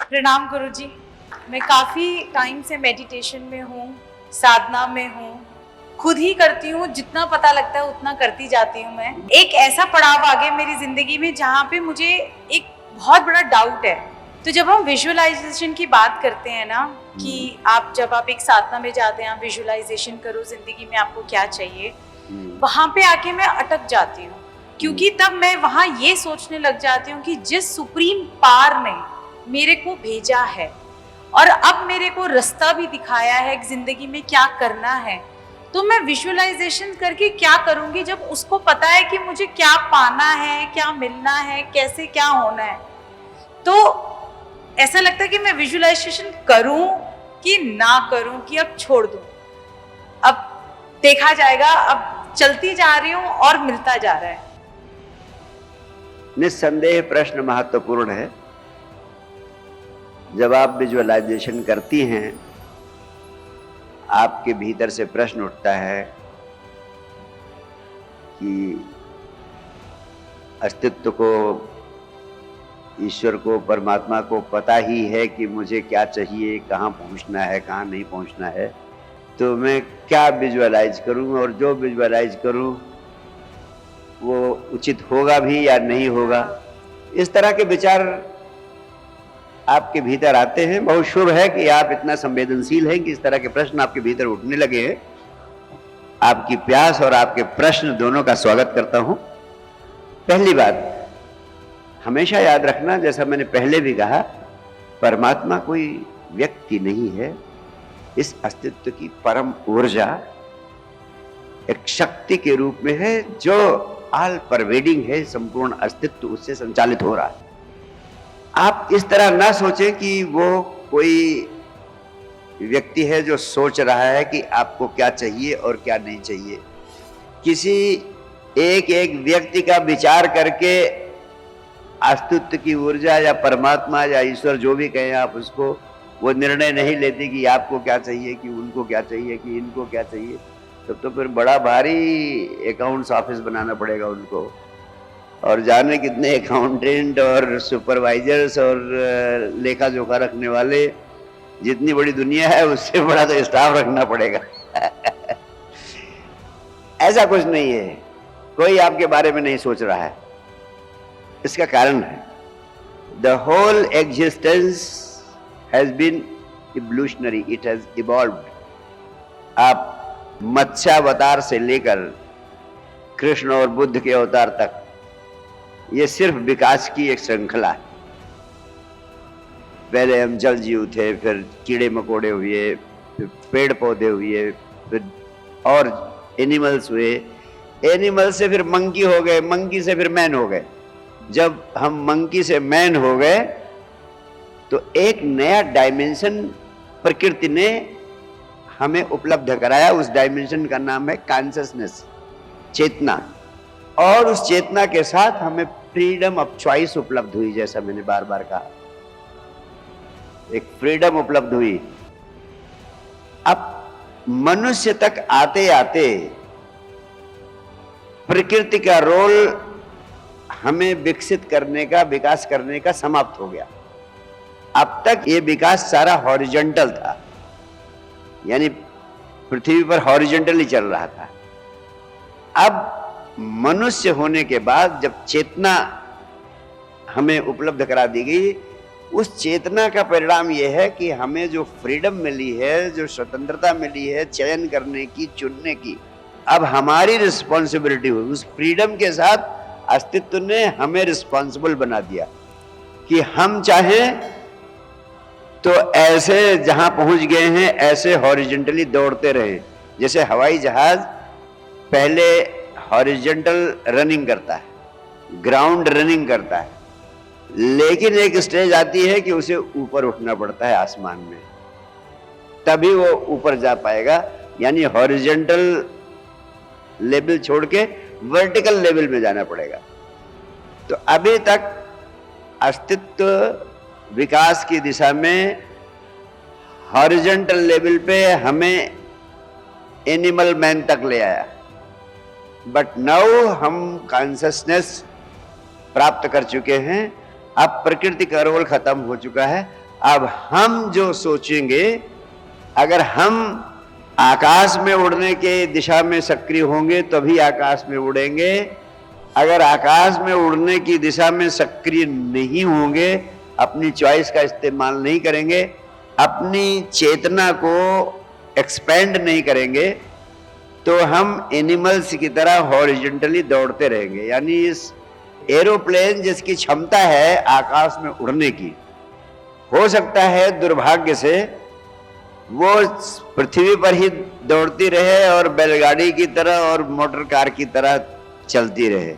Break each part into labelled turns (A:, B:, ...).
A: प्रणाम गुरुजी। मैं काफ़ी टाइम से मेडिटेशन में हूँ, साधना में हूँ, खुद ही करती हूँ, जितना पता लगता है उतना करती जाती हूँ। मैं एक ऐसा पड़ाव आ गया मेरी ज़िंदगी में जहाँ पे मुझे एक बहुत बड़ा डाउट है। तो जब हम विजुअलाइजेशन की बात करते हैं ना कि जब आप एक साधना में जाते हैं, आप विजुअलाइजेशन करो ज़िंदगी में आपको क्या चाहिए, वहाँ पे आके मैं अटक जाती हूँ, क्योंकि तब मैं वहाँ ये सोचने लग जाती हूँ कि जिस सुप्रीम पावर ने मेरे को भेजा है और अब मेरे को रास्ता भी दिखाया है कि जिंदगी में क्या करना है, तो मैं विजुअलाइजेशन करके क्या करूंगी जब उसको पता है कि मुझे क्या पाना है, क्या मिलना है, कैसे क्या होना है। तो ऐसा लगता है कि मैं विजुअलाइजेशन करूं कि ना करूं, कि अब छोड़ दूं, अब देखा जाएगा, अब चलती जा रही हूं और मिलता जा रहा है।
B: निस्संदेह प्रश्न महत्वपूर्ण है। जब आप विजुअलाइजेशन करती हैं, आपके भीतर से प्रश्न उठता है कि अस्तित्व को, ईश्वर को, परमात्मा को पता ही है कि मुझे क्या चाहिए, कहाँ पहुँचना है, कहाँ नहीं पहुँचना है, तो मैं क्या विजुअलाइज करूँ और जो विजुअलाइज करूँ वो उचित होगा भी या नहीं होगा। इस तरह के विचार आपके भीतर आते हैं। बहुत शुभ है कि आप इतना संवेदनशील हैं कि इस तरह के प्रश्न आपके भीतर उठने लगे हैं। आपकी प्यास और आपके प्रश्न दोनों का स्वागत करता हूं। पहली बात हमेशा याद रखना, जैसा मैंने पहले भी कहा, परमात्मा कोई व्यक्ति नहीं है। इस अस्तित्व की परम ऊर्जा एक शक्ति के रूप में है जो ऑल परवेडिंग है। संपूर्ण अस्तित्व उससे संचालित हो रहा है। आप इस तरह ना सोचें कि वो कोई व्यक्ति है जो सोच रहा है कि आपको क्या चाहिए और क्या नहीं चाहिए। किसी एक एक व्यक्ति का विचार करके अस्तित्व की ऊर्जा या परमात्मा या ईश्वर जो भी कहें आप उसको, वो निर्णय नहीं लेती कि आपको क्या चाहिए, कि उनको क्या चाहिए, कि इनको क्या चाहिए। तब तो फिर बड़ा भारी अकाउंट्स ऑफिस बनाना पड़ेगा उनको, और जाने कितने अकाउंटेंट और सुपरवाइजर्स और लेखा जोखा रखने वाले, जितनी बड़ी दुनिया है उससे बड़ा तो स्टाफ रखना पड़ेगा। ऐसा कुछ नहीं है, कोई आपके बारे में नहीं सोच रहा है। इसका कारण है the whole existence has been evolutionary, it has evolved. आप मत्स्यावतार से लेकर कृष्ण और बुद्ध के अवतार तक ये सिर्फ विकास की एक श्रृंखला है। पहले हम जल जीव थे, फिर कीड़े मकोड़े हुए, फिर पेड़ पौधे हुए, फिर और एनिमल्स हुए, एनिमल से फिर मंकी हो गए, मंकी से फिर मैन हो गए। जब हम मंकी से मैन हो गए तो एक नया डायमेंशन प्रकृति ने हमें उपलब्ध कराया। उस डायमेंशन का नाम है कॉन्शसनेस, चेतना। और उस चेतना के साथ हमें फ्रीडम ऑफ चॉइस उपलब्ध हुई। जैसा मैंने बार बार कहा, एक फ्रीडम उपलब्ध हुई। अब मनुष्य तक आते आते प्रकृति का रोल हमें विकसित करने का, विकास करने का समाप्त हो गया। अब तक ये विकास सारा हॉरिजॉन्टल था, यानी पृथ्वी पर हॉरिजॉन्टल ही चल रहा था। अब मनुष्य होने के बाद जब चेतना हमें उपलब्ध करा दी गई, उस चेतना का परिणाम यह है कि हमें जो फ्रीडम मिली है, जो स्वतंत्रता मिली है चयन करने की, चुनने की, अब हमारी रिस्पॉन्सिबिलिटी हुई। उस फ्रीडम के साथ अस्तित्व ने हमें रिस्पॉन्सिबल बना दिया कि हम चाहें तो ऐसे जहां पहुंच गए हैं ऐसे हॉरिजॉन्टली दौड़ते रहे। जैसे हवाई जहाज पहले हॉरिजॉन्टल रनिंग करता है, ग्राउंड रनिंग करता है, लेकिन एक स्टेज आती है कि उसे ऊपर उठना पड़ता है आसमान में, तभी वो ऊपर जा पाएगा। यानी हॉरिजॉन्टल लेवल छोड़ के वर्टिकल लेवल में जाना पड़ेगा। तो अभी तक अस्तित्व विकास की दिशा में हॉरिजॉन्टल लेवल पे हमें एनिमल मैन तक ले आया, बट नाउ हम कॉन्शसनेस प्राप्त कर चुके हैं। अब प्रकृति का रोल खत्म हो चुका है, अब हम जो सोचेंगे, अगर हम आकाश में उड़ने के दिशा में सक्रिय होंगे तभी आकाश में उड़ेंगे। अगर आकाश में उड़ने की दिशा में सक्रिय नहीं होंगे, अपनी चॉइस का इस्तेमाल नहीं करेंगे, अपनी चेतना को एक्सपेंड नहीं करेंगे, तो हम एनिमल्स की तरह हॉरिजॉन्टली दौड़ते रहेंगे। यानी इस एरोप्लेन जिसकी क्षमता है आकाश में उड़ने की, हो सकता है दुर्भाग्य से वो पृथ्वी पर ही दौड़ती रहे और बैलगाड़ी की तरह और मोटर कार की तरह चलती रहे।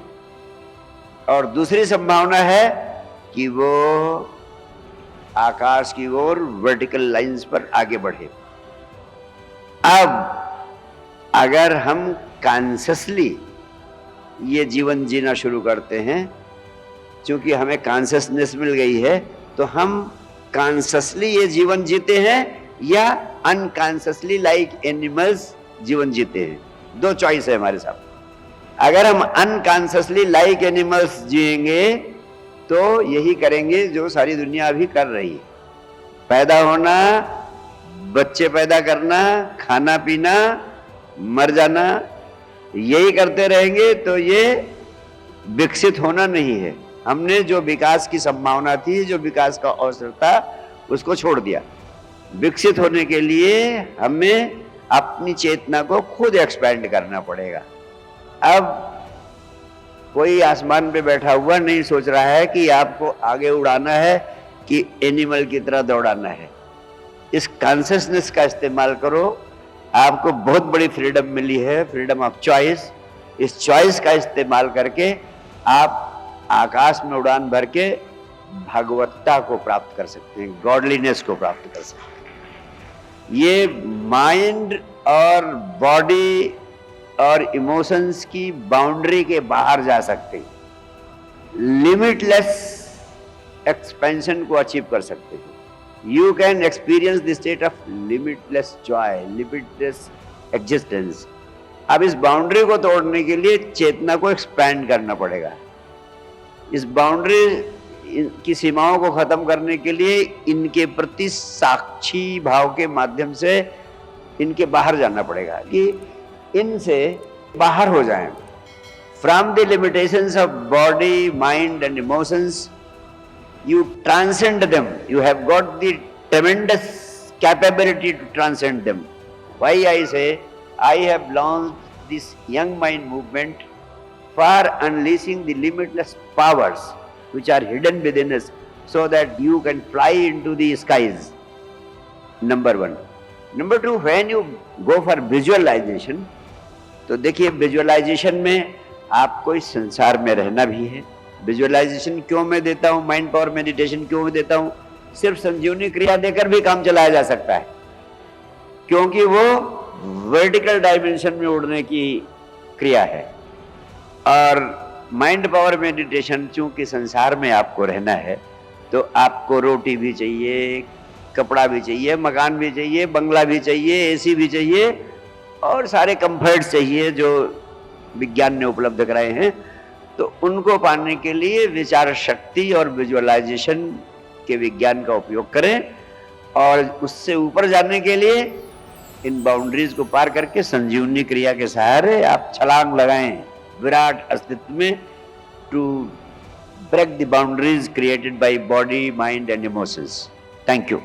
B: और दूसरी संभावना है कि वो आकाश की ओर वर्टिकल लाइंस पर आगे बढ़े। अब अगर हम कॉन्शियसली ये जीवन जीना शुरू करते हैं, क्योंकि हमें कॉन्शियसनेस मिल गई है, तो हम कॉन्शियसली ये जीवन जीते हैं या अनकॉन्शियसली लाइक एनिमल्स जीवन जीते हैं। दो चॉइस है हमारे साथ। अगर हम अनकॉन्शियसली लाइक एनिमल्स जिएंगे तो यही करेंगे जो सारी दुनिया अभी कर रही है, पैदा होना, बच्चे पैदा करना, खाना पीना, मर जाना, यही करते रहेंगे तो ये विकसित होना नहीं है। हमने जो विकास की संभावना थी, जो विकास का अवसर था, उसको छोड़ दिया। विकसित होने के लिए हमें अपनी चेतना को खुद एक्सपेंड करना पड़ेगा। अब कोई आसमान पे बैठा हुआ नहीं सोच रहा है कि आपको आगे उड़ाना है कि एनिमल की तरह दौड़ाना है। इस कॉन्शियसनेस का इस्तेमाल करो, आपको बहुत बड़ी फ्रीडम मिली है, फ्रीडम ऑफ चॉइस। इस चॉइस का इस्तेमाल करके आप आकाश में उड़ान भर के भगवत्ता को प्राप्त कर सकते हैं, गॉडलीनेस को प्राप्त कर सकते हैं। ये माइंड और बॉडी और इमोशंस की बाउंड्री के बाहर जा सकते हैं, लिमिटलेस एक्सपेंशन को अचीव कर सकते हैं। You can experience the state of limitless Joy, limitless existence. अब इस बाउंड्री को तोड़ने के लिए चेतना को एक्सपैंड करना पड़ेगा। इस बाउंड्री की सीमाओं को खत्म करने के लिए इनके प्रति साक्षी भाव के माध्यम से इनके बाहर जाना पड़ेगा, कि इनसे बाहर हो जाएं। From the limitations of body, mind and emotions you transcend them. You have got the tremendous capability to transcend them. Why I say I have launched this young mind movement for unleashing the limitless powers which are hidden within us, so that you can fly into the skies. Number one. Number two, when you go for visualization, तो देखिए visualisation में आपको इस संसार में रहना भी है। विजुअलाइजेशन क्यों मैं देता हूँ, माइंड पावर मेडिटेशन क्यों मैं देता हूँ? सिर्फ संजीवनी क्रिया देकर भी काम चलाया जा सकता है, क्योंकि वो वर्टिकल डायमेंशन में उड़ने की क्रिया है। और माइंड पावर मेडिटेशन, चूंकि संसार में आपको रहना है, तो आपको रोटी भी चाहिए, कपड़ा भी चाहिए, मकान भी चाहिए, बंगला भी चाहिए, एसी भी चाहिए और सारे कंफर्ट चाहिए जो विज्ञान ने उपलब्ध कराए हैं। तो उनको पाने के लिए विचार शक्ति और विजुअलाइजेशन के विज्ञान का उपयोग करें, और उससे ऊपर जाने के लिए इन बाउंड्रीज को पार करके संजीवनी क्रिया के सहारे आप छलांग लगाएं विराट अस्तित्व में, to break the boundaries created by body, mind and emotions. Thank you.